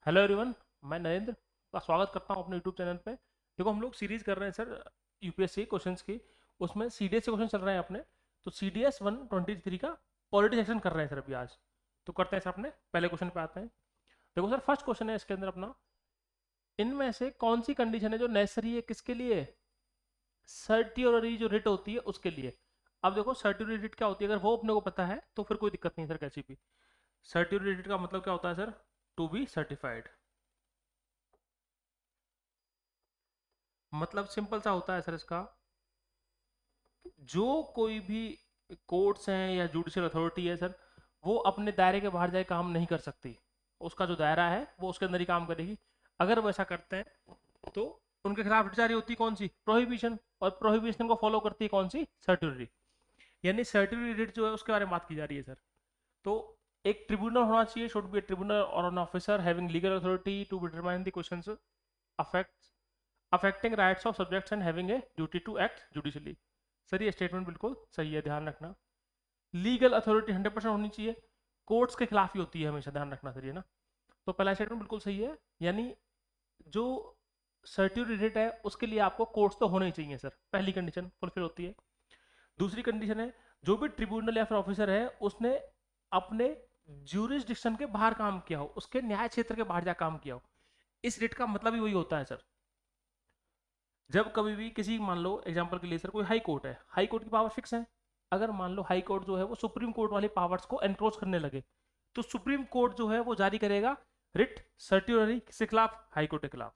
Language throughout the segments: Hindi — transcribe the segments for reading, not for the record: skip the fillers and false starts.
Hello everyone. मैं नरेंद्र का स्वागत करता हूं अपने यूट्यूब चैनल पे। देखो, हम लोग सीरीज कर रहे हैं सर यूपीएससी क्वेश्चंस की। उसमें सीडीएस के क्वेश्चन चल रहे हैं अपने। तो सीडीएस 123 का पॉलिटी सेक्शन कर रहे हैं सर अभी आज। तो करते हैं सर, अपने पहले क्वेश्चन पे आते हैं। देखो सर, फर्स्ट क्वेश्चन है इसके अंदर अपना, इनमें से कौन सी कंडीशन है जो नेसेसरी है किसके लिए? सर्टियोररी जो रिट होती है उसके लिए। अब देखो, सर्टियोररी रिट क्या होती है, अगर वो अपने को पता है तो फिर कोई दिक्कत नहीं सर कैसी भी। सर्टियोररी रिट का मतलब क्या होता है सर? To be certified. मतलब सिंपल सा होता है सर इसका, जो कोई भी कोर्ट्स हैं या जुडिशियल अथॉरिटी है सर, वो अपने दायरे के बाहर जाए काम नहीं कर सकती। उसका जो दायरा है वो उसके अंदर ही काम करेगी। अगर वो ऐसा करते हैं तो उनके खिलाफ रिट जारी होती है, कौन सी? प्रोहिबिशन। और प्रोहिबिशन को फॉलो करती है कौन सी? सर्टिलरी। यानी सर्टिलरी रिट जो है उसके बारे में बात की जा रही है सर। तो एक ट्रिब्यूनल होना चाहिए, शुड बी ए ट्रिब्यूनल और an officer having legal authority to determine the questions affect affecting rights of subjects and having a duty to act judicially. Sir ये स्टेटमेंट बिल्कुल सही है, ध्यान रखना। लीगल अथॉरिटी 100% होनी चाहिए, कोर्ट्स के खिलाफ ही होती है हमेशा, ध्यान रखना सर ये ना। तो पहला स्टेटमेंट बिल्कुल सही है। यानी जो सर्टिफिकेट है उसके लिए आपको कोर्ट्स तो होने ही चाहिए सर, पहली कंडीशन फुलफिल होती है। दूसरी कंडीशन है, जो भी ट्रिब्यूनल या फिर ऑफिसर है उसने अपने ज्यूरिसडिक्शन के बाहर काम किया हो, उसके न्याय क्षेत्र के बाहर जा काम किया हो। इस रिट का मतलब ही वही होता है सर। जब कभी भी किसी, मान लो एग्जांपल के लिए सर, कोई हाई कोर्ट है, हाई कोर्ट की पावर फिक्स है। अगर मान लो हाई कोर्ट जो है वो सुप्रीम कोर्ट वाले पावर्स को एनक्रोच करने लगे, तो सुप्रीम कोर्ट जो है वो जारी करेगा रिट सर्टिलरी किसके खिलाफ? हाई कोर्ट के खिलाफ।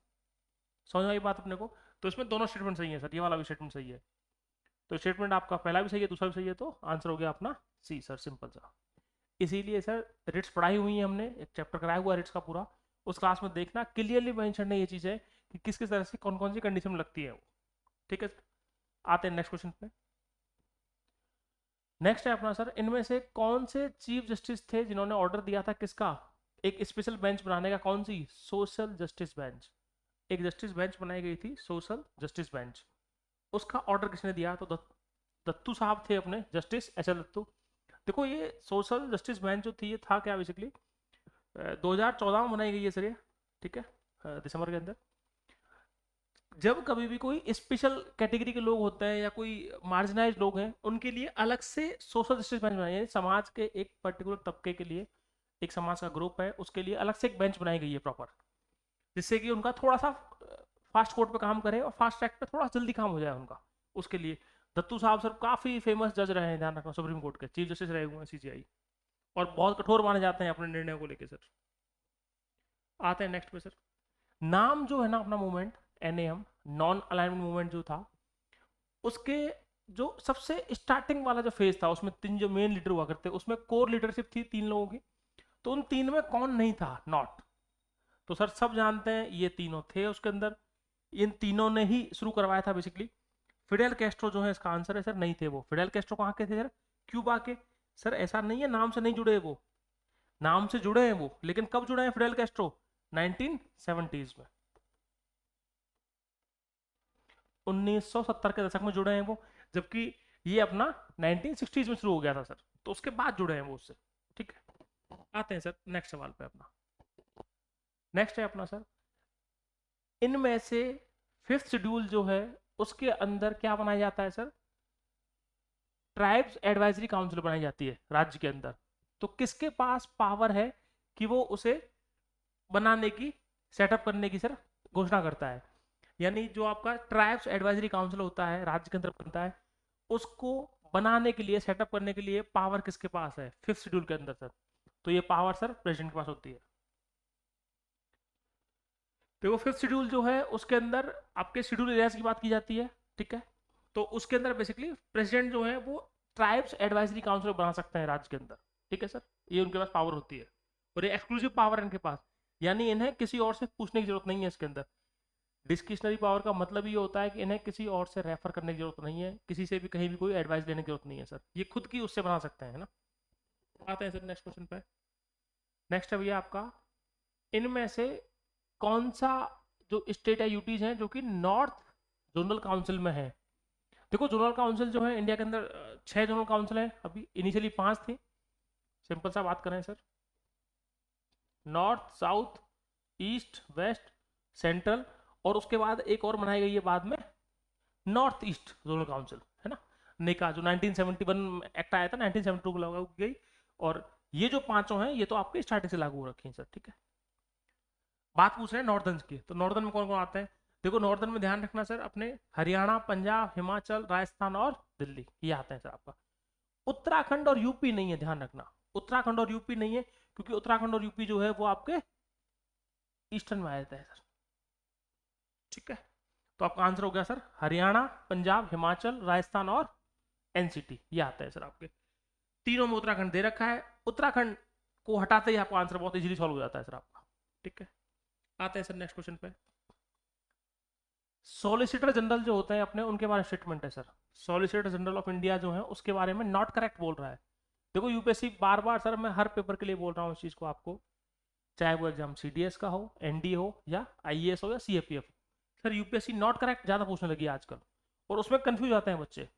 समझ में आई बात अपने को? तो इसमें दोनों स्टेटमेंट सही है सर, ये वाला भी स्टेटमेंट सही है। तो स्टेटमेंट आपका पहला भी सही है, दूसरा भी सही है, तो आंसर हो गया अपना सी सर, सिंपल सा। इसीलिए सर रिट्स पढ़ाई हुई है हमने, एक चैप्टर कराया हुआ है रिट्स का पूरा। उस क्लास में देखना, क्लियरली मेंशन है ये चीज़ है कि किस किस तरह से कौन कौन सी कंडीशन में लगती है वो। ठीक है। आते हैं नेक्स्ट क्वेश्चन पे। नेक्स्ट है अपना सर, इनमें से कौन से चीफ जस्टिस थे जिन्होंने ऑर्डर दिया था किसका? एक स्पेशल बेंच बनाने का, कौन सी? Social justice bench. एक जस्टिस बेंच बनाई गई थी, सोशल जस्टिस बेंच। उसका ऑर्डर किसने दिया? तो दत्तू साहब थे अपने, जस्टिस एच एल दत्तू। देखो, ये सोशल जस्टिस बेंच जो थी ये था क्या बेसिकली, 2014 में बनाई गई है सर ये। ठीक है, दिसंबर के अंदर। जब कभी भी कोई स्पेशल कैटेगरी के लोग होते हैं या कोई मार्जिनाइज लोग हैं, उनके लिए अलग से सोशल जस्टिस बेंच बनाई है। समाज के एक पर्टिकुलर तबके के लिए, एक समाज का ग्रुप है उसके लिए अलग से एक बेंच बनाई गई है प्रॉपर, जिससे कि उनका थोड़ा सा फास्ट कोर्ट पे काम करे और फास्ट ट्रैक पे थोड़ा जल्दी काम हो जाए उनका। उसके लिए दत्तू साहब सर काफ़ी फेमस जज रहे हैं, ध्यान रखना, सुप्रीम कोर्ट के चीफ जस्टिस रहे हुए हैं सीजीआई। और बहुत कठोर माने जाते हैं अपने निर्णय को लेकर सर। आते हैं नेक्स्ट पे सर। नाम जो है ना अपना movement, NAM, non alignment movement जो था, उसके जो सबसे स्टार्टिंग वाला जो फेज था उसमें तीन जो मेन लीडर हुआ करते, उसमें कोर लीडरशिप थी 3 लोगों की। तो उन तीन में कौन नहीं था? नॉट। तो सर सब जानते हैं ये तीनों थे उसके अंदर। इन तीनों ने ही शुरू करवाया था बेसिकली। फिडेल कैस्ट्रो जो है इसका आंसर है सर, नहीं थे वो। फिडेल कैस्ट्रो कहाँ के थे सर? क्यूबा के। सर ऐसा नहीं है नाम से नहीं जुड़े वो, नाम से जुड़े हैं वो, लेकिन कब जुड़े हैं फिडेल कैस्ट्रो? 1970s में, 1970 के दशक में जुड़े हैं वो। जबकि ये अपना 1960s में शुरू हो गया था सर, तो उसके बाद जुड़े हैं वो उससे। ठीक है। आते हैं सर नेक्स्ट सवाल पे अपना। नेक्स्ट है अपना सर, इनमें से फिफ्थ शेड्यूल जो है उसके अंदर क्या बनाया जाता है सर? ट्राइब्स एडवाइजरी काउंसिल बनाई जाती है राज्य के अंदर। तो किसके पास पावर है कि वो उसे बनाने की, सेटअप करने की सर घोषणा करता है? यानी जो आपका ट्राइब्स एडवाइजरी काउंसिल होता है राज्य के अंदर बनता है, उसको बनाने के लिए, सेटअप करने के लिए पावर किसके पास है फिफ्थ शेड्यूल के अंदर सर? तो ये पावर सर प्रेसिडेंट के पास होती है। देखो, फिफ्थ शेड्यूल जो है उसके अंदर आपके शेड्यूल एरियाज की बात की जाती है। ठीक है। तो उसके अंदर बेसिकली प्रेसिडेंट जो है वो ट्राइब्स एडवाइजरी काउंसिल बना सकते हैं राज्य के अंदर। ठीक है सर, ये उनके पास पावर होती है, और ये एक्सक्लूसिव पावर है इनके पास। यानी इन्हें किसी और से पूछने की जरूरत नहीं है इसके अंदर। डिस्क्रिशनरी पावर का मतलब ये होता है कि इन्हें किसी और से रेफर करने की जरूरत नहीं है, किसी से भी कहीं भी कोई एडवाइस लेने की जरूरत नहीं है सर, ये खुद की उससे बना सकते हैं ना। आते हैं सर नेक्स्ट क्वेश्चन पे। नेक्स्ट है भैया आपका, इनमें से कौन सा जो स्टेट या यूटीज हैं जो कि नॉर्थ जोनल काउंसिल में है? देखो, जोनल काउंसिल जो है इंडिया के अंदर 6 जोनल काउंसिल हैं, अभी इनिशियली 5 थी। सिंपल सा बात करें sir, north, south, east, west, central, और उसके बाद एक और बनाई गई है बाद में, नॉर्थ ईस्ट जोनल काउंसिल, है ना, नेका, जो 1971 एक्ट आया था, 1972 को लागू की गई। और ये जो पांचों हैं ये तो आपके स्टार्टिंग से लागू हो रखी हैं सर, ठीक है। बात पूछ रहे हैं नॉर्दर्न की, तो नॉर्दर्न में कौन कौन आते हैं? देखो नॉर्दर्न में ध्यान रखना सर, अपने हरियाणा, पंजाब, हिमाचल, राजस्थान और दिल्ली, ये आते हैं सर आपका। उत्तराखंड और यूपी नहीं है, ध्यान रखना, उत्तराखंड और यूपी नहीं है, क्योंकि उत्तराखंड और यूपी जो है वो आपके ईस्टर्न में आ जाता है सर, ठीक है। तो आपका आंसर हो गया सर हरियाणा, पंजाब, हिमाचल, राजस्थान और एनसीटी, ये आता है सर आपके। तीनों में उत्तराखंड दे रखा है, उत्तराखंड को हटाते ही आपका आंसर बहुत इजीली सॉल्व हो जाता है सर आपका, ठीक है। आते हैं सर नेक्स्ट क्वेश्चन पे। सॉलिसिटर जनरल जो होते हैं अपने, उनके बारे में स्टेटमेंट है sir. Solicitor general of India जो है उसके बारे में नॉट करेक्ट बोल रहा है। देखो यूपीएससी बार बार सर, मैं हर पेपर के लिए बोल रहा हूँ इस चीज को आपको, चाहे वो एग्जाम सीडीएस का हो, एनडी हो, या आईएएस हो, या CAPF, sir UPSC not correct ज्यादा पूछने लगी है आजकल, और उसमें कंफ्यूज आते हैं बच्चे।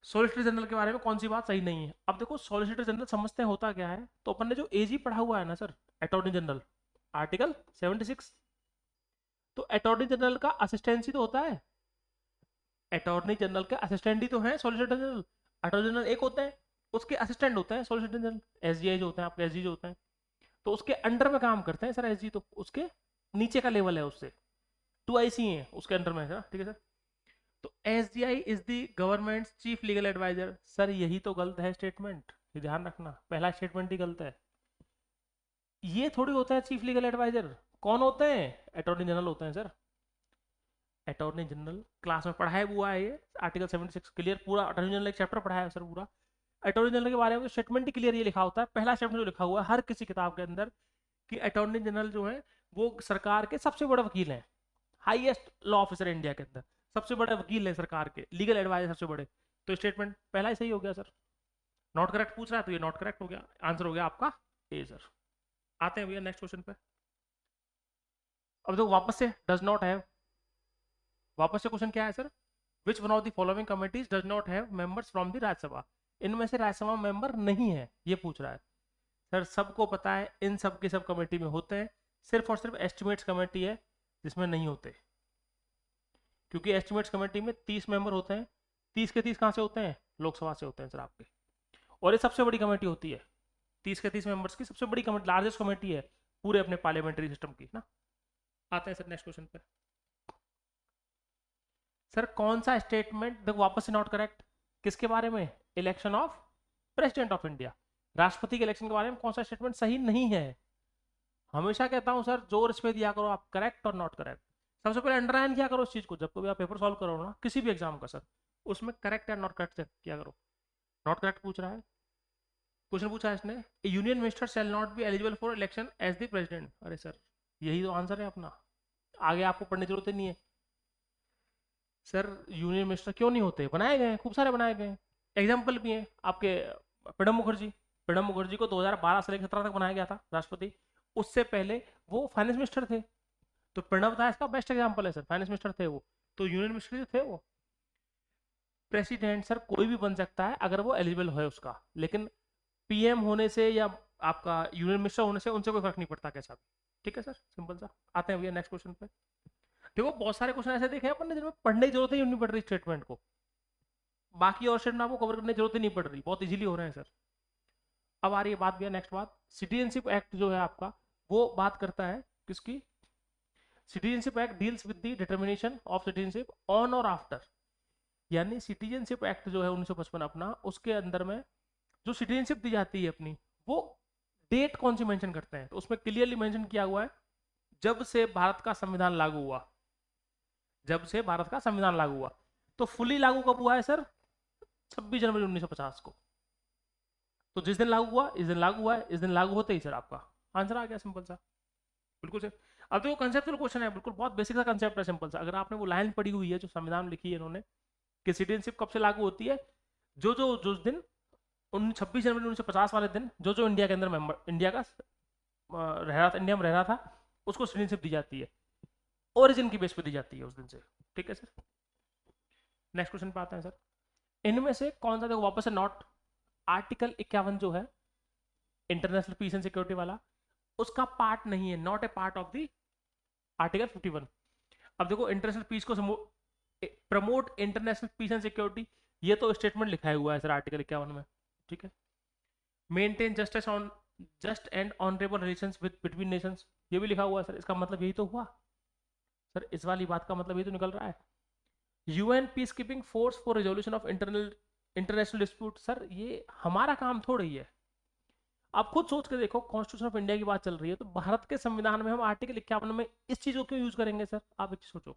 सॉलिसिटर जनरल के बारे में कौन सी बात सही नहीं है? अब देखो सॉलिसिटर जनरल समझते हैं होता क्या है, तो अपन ने जो एजी पढ़ा हुआ है ना सर, अटॉर्नी जनरल, आर्टिकल 76, तो अटॉर्नी जनरल का असिस्टेंसी तो होता है, अटॉर्नी जनरल के असिस्टेंट ही तो हैं सॉलिसिटर जनरल। अटॉर्नी जनरल एक होते हैं, उसके असिस्टेंट होते हैं सॉलिसिटर जनरल, एसजीआई जो होते हैं आपके, एसजी जो होते हैं, तो उसके अंडर में काम करते हैं सर एसजी, तो उसके नीचे का लेवल है उससे, 2IC है उसके अंडर में सर, ठीक है सर। तो SGI is the government chief legal adviser, sir यही तो गलत है स्टेटमेंट, ये ध्यान रखना, पहला स्टेटमेंट ही गलत है। ये थोड़ी होता है चीफ लीगल एडवाइजर, कौन होते हैं? अटॉर्नी जनरल होते हैं सर। अटॉर्नी जनरल क्लास में पढ़ाया हुआ है ये, आर्टिकल 76 क्लियर, पूरा अटॉर्नी जनरल एक चैप्टर पढ़ाया है सर पूरा। अटॉर्नी जनरल के बारे में तो स्टेटमेंट ही क्लियर ये लिखा होता है, पहला स्टेटमेंट जो लिखा हुआ है हर किसी किताब के अंदर, कि अटॉर्नी जनरल जो है वो सरकार के सबसे बड़े वकील हैं, हाईएस्ट लॉ ऑफिसर इंडिया के अंदर, सबसे बड़े वकील है सरकार के, लीगल एडवाइजर सबसे बड़े। तो स्टेटमेंट पहला ही सही हो गया सर। नॉट करेक्ट पूछ रहा है तो ये नॉट करेक्ट हो गया, आंसर हो गया आपका ए सर। आते हैं भैया नेक्स्ट क्वेश्चन पे। अब देखो वापस से डज नॉट हैव, वापस से क्वेश्चन क्या है sir, which one of the following committees does not have members from the Rajya Sabha, इनमें से राज्यसभा मेंबर नहीं है, ये पूछ रहा है सर। सबको पता है इन सब के सब कमेटी में होते हैं, सिर्फ और सिर्फ एस्टिमेट्स कमेटी है जिसमें नहीं होते, क्योंकि एस्टिमेट्स कमेटी में 30 मेंबर होते हैं, 30 के 30 कहाँ से होते हैं? लोकसभा से होते हैं सर आपके, और ये सबसे बड़ी कमेटी होती है, 30 के 30 मेंबर्स की सबसे बड़ी कमेटी, लार्जेस्ट कमेटी है पूरे अपने पार्लियामेंट्री सिस्टम की ना। आते हैं सर नेक्स्ट क्वेश्चन पे। सर कौन सा स्टेटमेंट, देखो वापस से नॉट करेक्ट, किसके बारे में? Election of president of India, राष्ट्रपति के इलेक्शन के बारे में कौन सा स्टेटमेंट सही नहीं है? हमेशा कहता हूं सर जोर इस पे दिया करो आप, करेक्ट और नॉट करेक्ट, सबसे पहले अंडरलाइन किया करो उस चीज को, जब कभी आप पेपर सॉल्व करो ना किसी भी एग्जाम का सर, उसमें करेक्ट या नॉट करेक्ट किया करो। नॉट करेक्ट पूछ रहा है, क्वेश्चन पूछा है इसने, union minister shall not be eligible for election as the president, अरे सर यही तो आंसर है अपना, आगे आपको पढ़ने की जरूरत ही नहीं है सर। यूनियन मिनिस्टर क्यों नहीं होते? बनाए गए हैं, खूब सारे बनाए गए हैं, एग्जाम्पल भी हैं आपके, प्रणब मुखर्जी, प्रणब मुखर्जी को 2012 से लेकर 17 तक बनाया गया था राष्ट्रपति, उससे पहले वो फाइनेंस मिनिस्टर थे, तो प्रणब था इसका बेस्ट एग्जाम्पल है सर, फाइनेंस मिनिस्टर थे वो, तो यूनियन मिनिस्टर जो थे वो। प्रेसिडेंट सर कोई भी बन सकता है अगर वो एलिजिबल है उसका, लेकिन पीएम होने से या आपका यूनियन मिनिस्टर होने से उनसे कोई फर्क नहीं पड़ता कैसा भी, ठीक है सर, सिंपल सा। आते हैं भैया नेक्स्ट क्वेश्चन पे। देखो बहुत सारे क्वेश्चन ऐसे देखे हैं अपन ने जिनमें पढ़ने की जरूरत ही नहीं पड़ रही स्टेटमेंट को, बाकी और स्टेटमेंट आपको कवर करने की जरूरत ही नहीं पड़ रही, बहुत इजीली हो रहे हैं सर। अब आ रही है बात भैया नेक्स्ट बात, सिटीजनशिप एक्ट जो है आपका, वो बात करता है किसकी? Citizenship act deals with the determination of citizenship on और आफ्टर, यानी सिटीजनशिप एक्ट जो है 1955 अपना, उसके अंदर में जो सिटीजनशिप दी जाती है अपनी, वो डेट कौन सी मेंशन करते हैं, तो उसमें क्लियरली मेंशन किया हुआ है जब से भारत का संविधान लागू हुआ, जब से भारत का संविधान लागू हुआ। तो फुली लागू कब हुआ है सर? 26 जनवरी 1950 को, तो जिस दिन लागू हुआ इस दिन लागू हुआ है, इस दिन लागू होते ही सर आपका आंसर आ गया, सिंपल सा, बिल्कुल सर। अब देखो कंसेप्चुअल क्वेश्चन है, बिल्कुल बहुत बेसिक सा कंसेप्ट है, सिंपल सा, अगर आपने वो लाइन पढ़ी हुई है जो संविधान लिखी है इन्होंने कि सिटीजनशिप कब से लागू होती है, जो जो जो दिन 26 जनवरी 1950 वाले दिन जो जो इंडिया के अंदर मेंबर, इंडिया का रह रहा था, इंडिया में रह रहा था, उसको सिटीजनशिप दी जाती है, ओरिजिन की बेस पे दी जाती है उस दिन से, ठीक है सर। नेक्स्ट क्वेश्चन पे आते हैं सर, इनमें से कौन सा, देखो वापस से नॉट, आर्टिकल 51 जो है इंटरनेशनल पीस एंड सिक्योरिटी वाला, उसका पार्ट नहीं है, not a part of the article 51। अब देखो इंटरनेशनल पीस को promote international peace and security, ये तो स्टेटमेंट लिखा हुआ है सर आर्टिकल 51 में, ठीक है। Maintain justice on just and honourable relations with between Nations, ये भी लिखा हुआ है सर। इसका मतलब यही तो हुआ सर, इस वाली बात का मतलब यही तो निकल रहा है। UN peace keeping force for resolution of international dispute, sir ये हमारा काम थोड़ा ही है। आप खुद सोच के देखो, कॉन्स्टिट्यूशन ऑफ इंडिया की बात चल रही है, तो भारत के संविधान में हम आर्टिकल 51 में इस चीज को क्यों यूज करेंगे सर? आप एक चीज सोचो,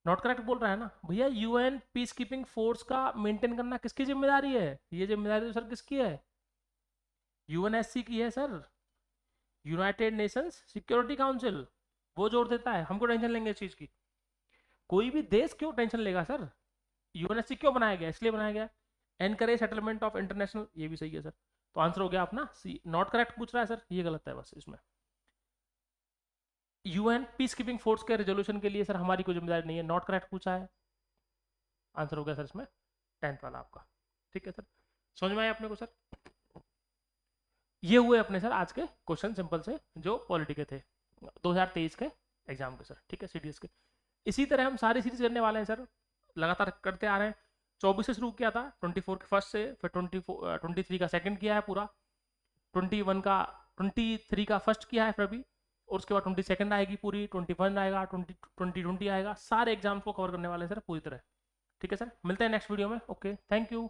नॉट करेक्ट बोल रहा है ना भैया। यूएन पीस कीपिंग फोर्स का मेंटेन करना किसकी जिम्मेदारी है? ये जिम्मेदारी तो सर किसकी है? यूएनएससी की है sir, United Nations security council, वो जोर देता है। हमको टेंशन लेंगे इस चीज की? कोई भी देश क्यों टेंशन लेगा सर? यूएनएससी क्यों बनाया गया? इसलिए बनाया गया एनकरेज सेटलमेंट ऑफ इंटरनेशनल, ये भी सही है सर। तो आंसर हो गया अपना सी। नॉट करेक्ट पूछ रहा है सर, ये गलत है बस इसमें। यूएन पीस कीपिंग फोर्स के रेजोल्यूशन के लिए सर हमारी कोई जिम्मेदारी नहीं है, नॉट करेक्ट पूछा है। आंसर हो गया सर इसमें 10th वाला आपका, ठीक है सर। समझ में आया अपने को सर? ये हुए अपने सर आज के क्वेश्चन सिंपल से, जो पॉलिटी के थे 2023 के एग्जाम के सर, ठीक है, सीडीएस के। इसी तरह हम सारी सीरीज करने वाले हैं सर, लगातार करते आ रहे हैं। 24 से शुरू किया था, 24 के फर्स्ट से, फिर 23 का सेकंड किया है पूरा, 21 का 23 का फर्स्ट किया है फिर अभी, और उसके बाद 22 आएगी पूरी, 21 आएगा, 20 आएगा। सारे एग्जाम्स को कवर करने वाले हैं सर पूरी तरह, ठीक है सर। मिलते हैं नेक्स्ट वीडियो में, ओके, थैंक यू।